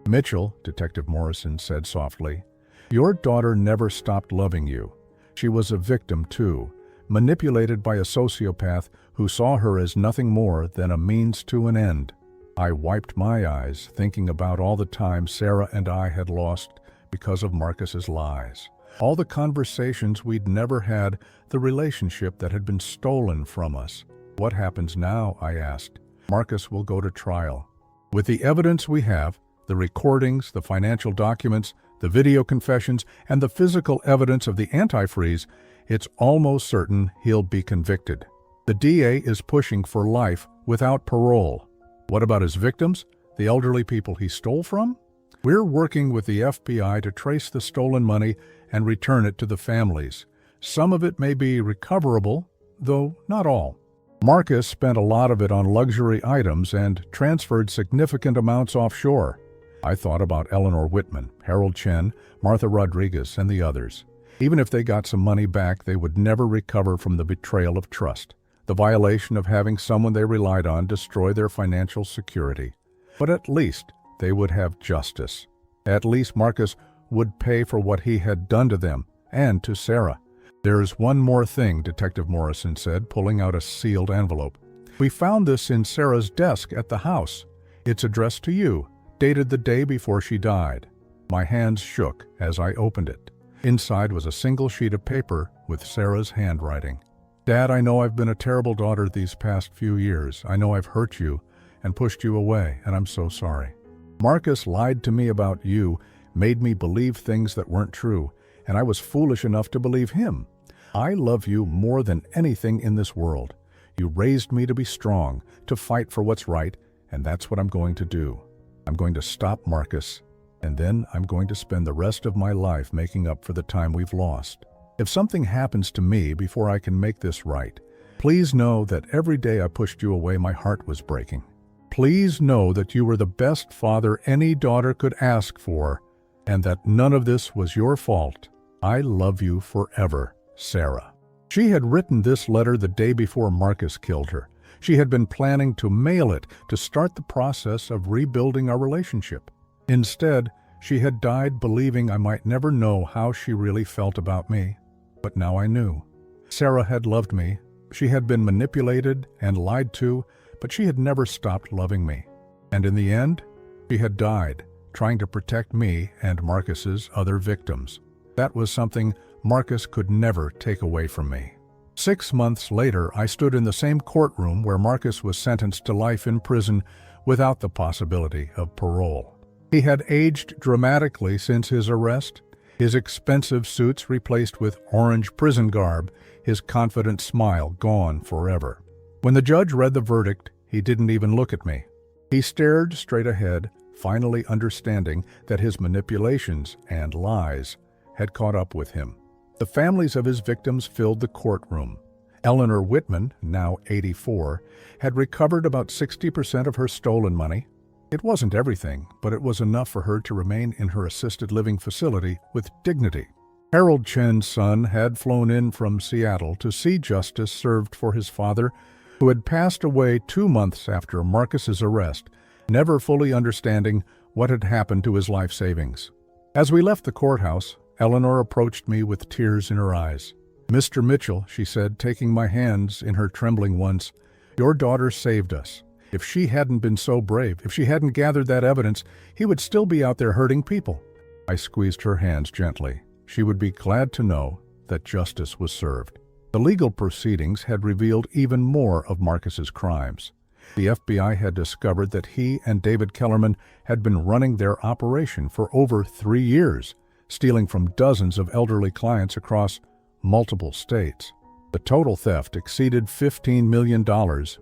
Mitchell, Detective Morrison said softly, your daughter never stopped loving you. She was a victim too, manipulated by a sociopath who saw her as nothing more than a means to an end. I wiped my eyes, thinking about all the time Sarah and I had lost because of Marcus's lies. All the conversations we'd never had, the relationship that had been stolen from us. What happens now? I asked. Marcus will go to trial. With the evidence we have, the recordings, the financial documents, the video confessions, and the physical evidence of the antifreeze, it's almost certain he'll be convicted. The DA is pushing for life without parole. What about his victims, the elderly people he stole from? We're working with the FBI to trace the stolen money and return it to the families. Some of it may be recoverable, though not all. Marcus spent a lot of it on luxury items and transferred significant amounts offshore. I thought about Eleanor Whitman, Harold Chen, Martha Rodriguez, and the others. Even if they got some money back, they would never recover from the betrayal of trust, the violation of having someone they relied on destroy their financial security. But at least they would have justice. At least Marcus would pay for what he had done to them and to Sarah. There's one more thing, Detective Morrison said, pulling out a sealed envelope. We found this in Sarah's desk at the house. It's addressed to you, dated the day before she died. My hands shook as I opened it. Inside was a single sheet of paper with Sarah's handwriting. Dad, I know I've been a terrible daughter these past few years. I know I've hurt you and pushed you away, and I'm so sorry. Marcus lied to me about you, made me believe things that weren't true, and I was foolish enough to believe him. I love you more than anything in this world. You raised me to be strong, to fight for what's right, and that's what I'm going to do. I'm going to stop Marcus, and then I'm going to spend the rest of my life making up for the time we've lost. If something happens to me before I can make this right, please know that every day I pushed you away, my heart was breaking. Please know that you were the best father any daughter could ask for, and that none of this was your fault. I love you forever, Sarah. She had written this letter the day before Marcus killed her. She had been planning to mail it to start the process of rebuilding our relationship. Instead, she had died believing I might never know how she really felt about me. But now I knew. Sarah had loved me. She had been manipulated and lied to, but she had never stopped loving me. And in the end, she had died, trying to protect me and Marcus's other victims. That was something Marcus could never take away from me. 6 months later, I stood in the same courtroom where Marcus was sentenced to life in prison without the possibility of parole. He had aged dramatically since his arrest, his expensive suits replaced with orange prison garb, his confident smile gone forever. When the judge read the verdict, he didn't even look at me. He stared straight ahead, finally understanding that his manipulations and lies had caught up with him. The families of his victims filled the courtroom. Eleanor Whitman, now 84, had recovered about 60% of her stolen money. It wasn't everything, but it was enough for her to remain in her assisted living facility with dignity. Harold Chen's son had flown in from Seattle to see justice served for his father, who had passed away 2 months after Marcus's arrest, never fully understanding what had happened to his life savings. As we left the courthouse, Eleanor approached me with tears in her eyes. "Mr. Mitchell," she said, taking my hands in her trembling ones, "your daughter saved us. If she hadn't been so brave, if she hadn't gathered that evidence, he would still be out there hurting people." I squeezed her hands gently. She would be glad to know that justice was served. The legal proceedings had revealed even more of Marcus's crimes. The FBI had discovered that he and David Kellerman had been running their operation for over 3 years, stealing from dozens of elderly clients across multiple states. The total theft exceeded $15 million,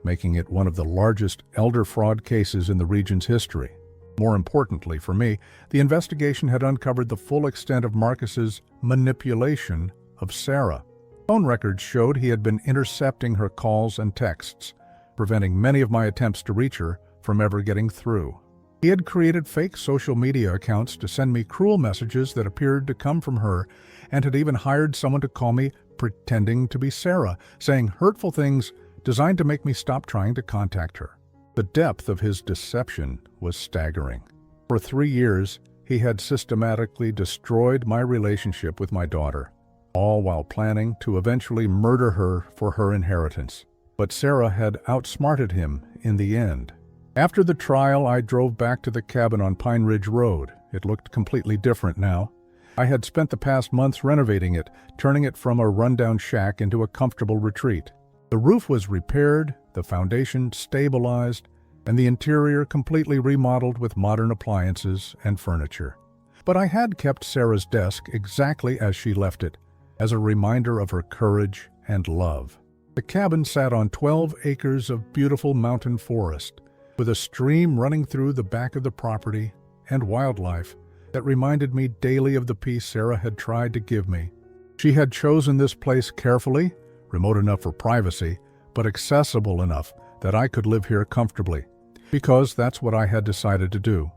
making it one of the largest elder fraud cases in the region's history. More importantly for me, the investigation had uncovered the full extent of Marcus's manipulation of Sarah. Phone records showed he had been intercepting her calls and texts, preventing many of my attempts to reach her from ever getting through. He had created fake social media accounts to send me cruel messages that appeared to come from her, and had even hired someone to call me pretending to be Sarah, saying hurtful things designed to make me stop trying to contact her. The depth of his deception was staggering. For 3 years, he had systematically destroyed my relationship with my daughter, all while planning to eventually murder her for her inheritance. But Sarah had outsmarted him in the end. After the trial, I drove back to the cabin on Pine Ridge Road. It looked completely different now. I had spent the past months renovating it, turning it from a rundown shack into a comfortable retreat. The roof was repaired, the foundation stabilized, and the interior completely remodeled with modern appliances and furniture. But I had kept Sarah's desk exactly as she left it, as a reminder of her courage and love. The cabin sat on 12 acres of beautiful mountain forest, with a stream running through the back of the property and wildlife that reminded me daily of the peace Sarah had tried to give me. She had chosen this place carefully, remote enough for privacy, but accessible enough that I could live here comfortably, because that's what I had decided to do.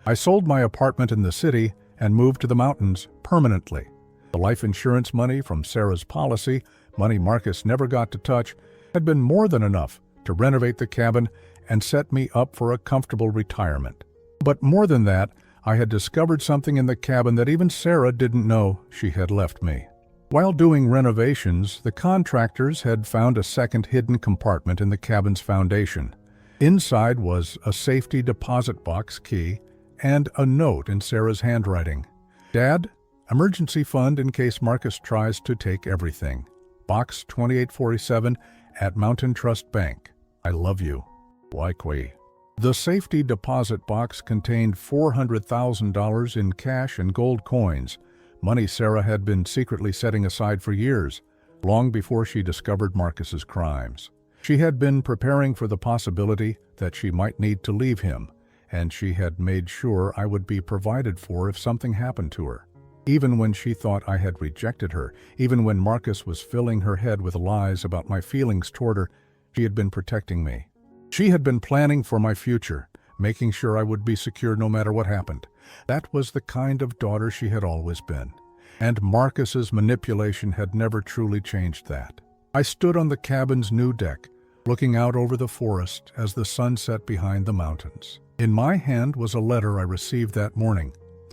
I sold my apartment in the city and moved to the mountains permanently. The life insurance money from Sarah's policy, money Marcus never got to touch, had been more than enough to renovate the cabin and set me up for a comfortable retirement. But more than that, I had discovered something in the cabin that even Sarah didn't know she had left me. While doing renovations, the contractors had found a second hidden compartment in the cabin's foundation. Inside was a safety deposit box key and a note in Sarah's handwriting. "Dad, emergency fund in case Marcus tries to take everything. Box 2847 at Mountain Trust Bank. I love you. Likely." The safety deposit box contained $400,000 in cash and gold coins, money Sarah had been secretly setting aside for years, long before she discovered Marcus's crimes. She had been preparing for the possibility that she might need to leave him, and she had made sure I would be provided for if something happened to her. Even when she thought I had rejected her, even when Marcus was filling her head with lies about my feelings toward her, she had been protecting me. She had been planning for my future, making sure I would be secure no matter what happened. That was the kind of daughter she had always been. And Marcus's manipulation had never truly changed that. I stood on the cabin's new deck, looking out over the forest as the sun set behind the mountains. In my hand was a letter I received that morning,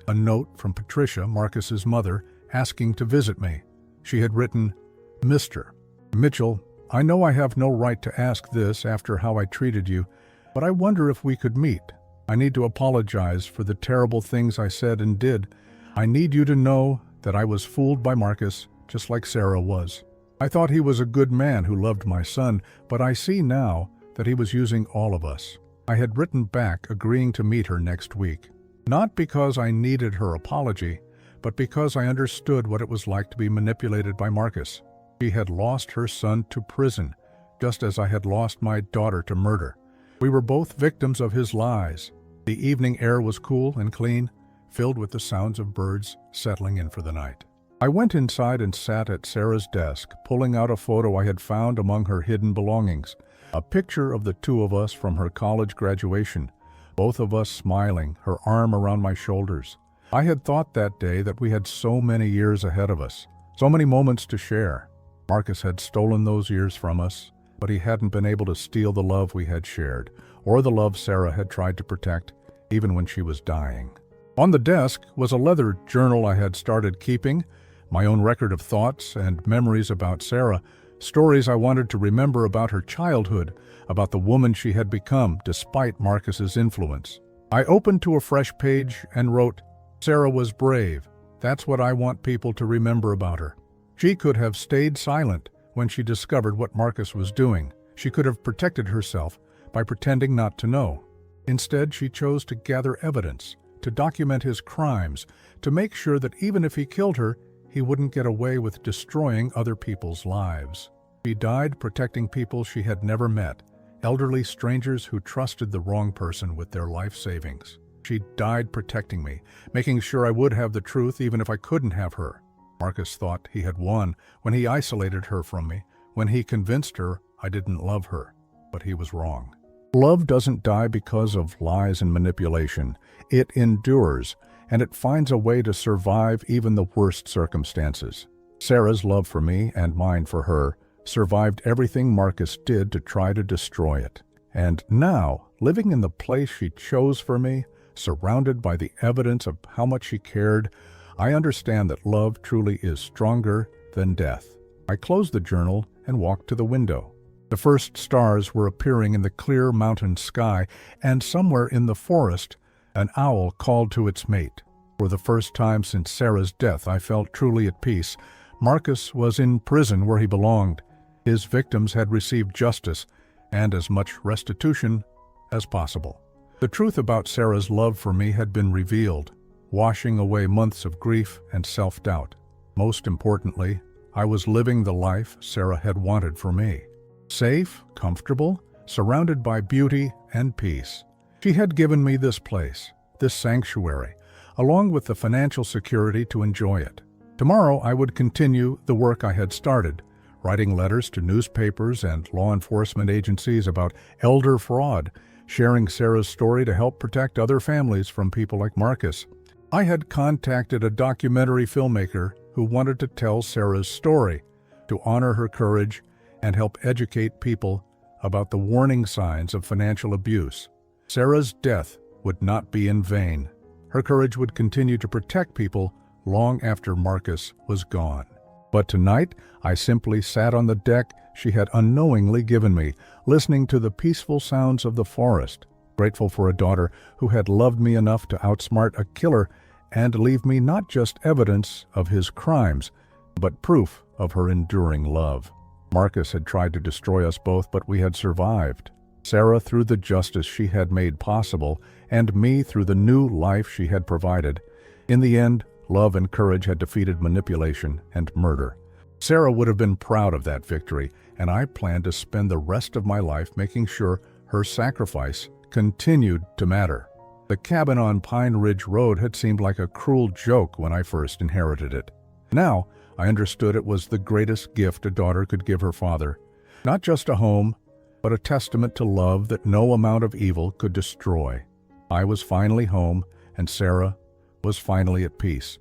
a note from Patricia, Marcus's mother, asking to visit me. She had written, "Mr. Mitchell, I know I have no right to ask this after how I treated you, but I wonder if we could meet. I need to apologize for the terrible things I said and did. I need you to know that I was fooled by Marcus, just like Sarah was. I thought he was a good man who loved my son, but I see now that he was using all of us." I had written back agreeing to meet her next week, not because I needed her apology, but because I understood what it was like to be manipulated by Marcus. She had lost her son to prison, just as I had lost my daughter to murder. We were both victims of his lies. The evening air was cool and clean, filled with the sounds of birds settling in for the night. I went inside and sat at Sarah's desk, pulling out a photo I had found among her hidden belongings, a picture of the two of us from her college graduation, both of us smiling, her arm around my shoulders. I had thought that day that we had so many years ahead of us, so many moments to share. Marcus had stolen those years from us, but he hadn't been able to steal the love we had shared, or the love Sarah had tried to protect, even when she was dying. On the desk was a leather journal I had started keeping, my own record of thoughts and memories about Sarah, stories I wanted to remember about her childhood, about the woman she had become despite Marcus's influence. I opened to a fresh page and wrote, "Sarah was brave. That's what I want people to remember about her. She could have stayed silent when she discovered what Marcus was doing. She could have protected herself by pretending not to know. Instead, she chose to gather evidence, to document his crimes, to make sure that even if he killed her, he wouldn't get away with destroying other people's lives. She died protecting people she had never met, elderly strangers who trusted the wrong person with their life savings. She died protecting me, making sure I would have the truth even if I couldn't have her. Marcus thought he had won when he isolated her from me, when he convinced her I didn't love her. But he was wrong. Love doesn't die because of lies and manipulation. It endures, and it finds a way to survive even the worst circumstances. Sarah's love for me and mine for her survived everything Marcus did to try to destroy it. And now, living in the place she chose for me, surrounded by the evidence of how much she cared, I understand that love truly is stronger than death. I closed the journal and walked to the window. The first stars were appearing in the clear mountain sky, and somewhere in the forest, an owl called to its mate. For the first time since Sarah's death, I felt truly at peace. Marcus was in prison where he belonged. His victims had received justice and as much restitution as possible. The truth about Sarah's love for me had been revealed, washing away months of grief and self-doubt. Most importantly, I was living the life Sarah had wanted for me. Safe, comfortable, surrounded by beauty and peace. She had given me this place, this sanctuary, along with the financial security to enjoy it. Tomorrow I would continue the work I had started, writing letters to newspapers and law enforcement agencies about elder fraud, sharing Sarah's story to help protect other families from people like Marcus. I had contacted a documentary filmmaker who wanted to tell Sarah's story, to honor her courage and help educate people about the warning signs of financial abuse. Sarah's death would not be in vain. Her courage would continue to protect people long after Marcus was gone. But tonight, I simply sat on the deck she had unknowingly given me, listening to the peaceful sounds of the forest, grateful for a daughter who had loved me enough to outsmart a killer and leave me not just evidence of his crimes, but proof of her enduring love. Marcus had tried to destroy us both, but we had survived. Sarah through the justice she had made possible, and me through the new life she had provided. In the end, love and courage had defeated manipulation and murder. Sarah would have been proud of that victory, and I planned to spend the rest of my life making sure her sacrifice continued to matter. The cabin on Pine Ridge Road had seemed like a cruel joke when I first inherited it. Now, I understood it was the greatest gift a daughter could give her father. Not just a home, but a testament to love that no amount of evil could destroy. I was finally home, and Sarah was finally at peace.